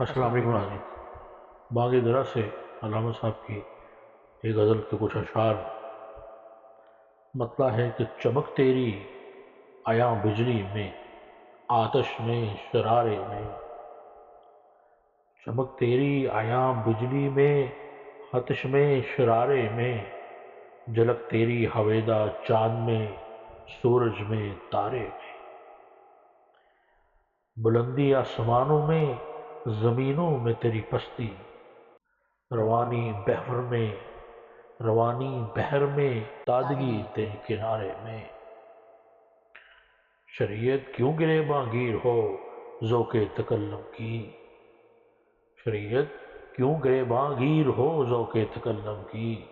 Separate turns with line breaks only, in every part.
السلام علیکم ناظرین، باغ درا سے علامہ صاحب کی ایک غزل کے کچھ اشعار مطلع ہے کہ چمک تیری عیاں بجلی میں، آتش میں، شرارے میں۔ چمک تیری عیاں بجلی میں، آتش میں، شرارے میں، جھلک تیری ہویدا چاند میں، سورج میں، تارے میں۔ بلندی آسمانوں میں، زمینوں میں تیری پستی، روانی بحر میں، تادگی تیرے کنارے میں۔ شریعت کیوں گریباں گیر ہو ذوق تکلم کی، شریعت کیوں گریباں گیر ہو ذوق تکلم کی۔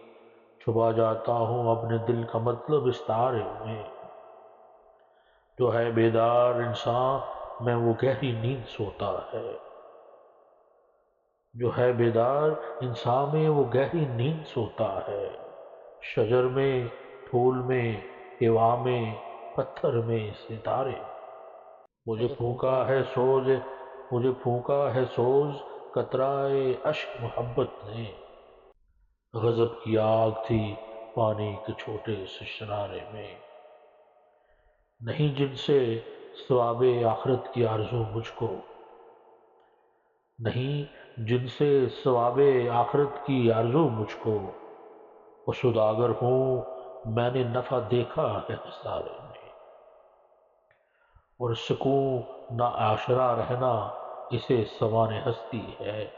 چھپا جاتا ہوں اپنے دل کا مطلب اس تارے میں، جو ہے بیدار انسان میں وہ گہری نیند سوتا ہے، جو ہے بیدار انسان میں وہ گہری نیند سوتا ہے۔ شجر میں، پھول میں، ہوا میں، پتھر میں، ستارے۔ مجھے پھونکا ہے سوز قطرائے اشک محبت نے، غضب کی آگ تھی پانی کے چھوٹے سے شرارے میں۔ نہیں جن سے ثواب آخرت کی آرزو مجھ کو، نہیں جن سے ثواب آخرت کی آرزو مجھ کو، وہ سوداگر ہوں میں نے نفع دیکھا ہے خسارے میں۔ اور سکون نہ آشنا رہنا اسے سامان ہستی ہے،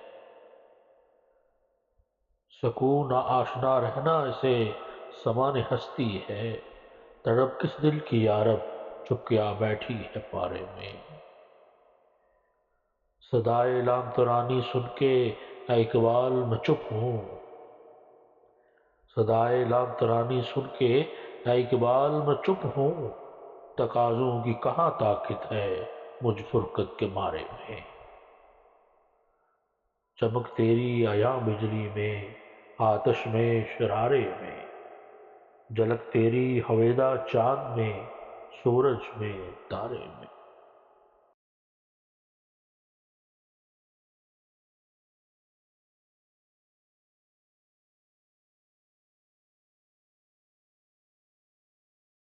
سکون نہ آشنا رہنا اسے سامان ہستی ہے۔ تڑپ کس دل کی یارب چپ کے آ بیٹھی ہے پارے میں۔ صدائے لام ترانی سن کے اے اقبال میں چپ ہوں، صدائے لام ترانی سن کے اے اقبال میں چپ ہوں۔ تقاضوں کی کہاں طاقت ہے مجھ فرقت کے مارے میں۔ چمک تیری عیاں بجلی میں، آتش میں، شرارے میں، جھلک تیری ہویدا چاند میں، سورج میں، تارے میں۔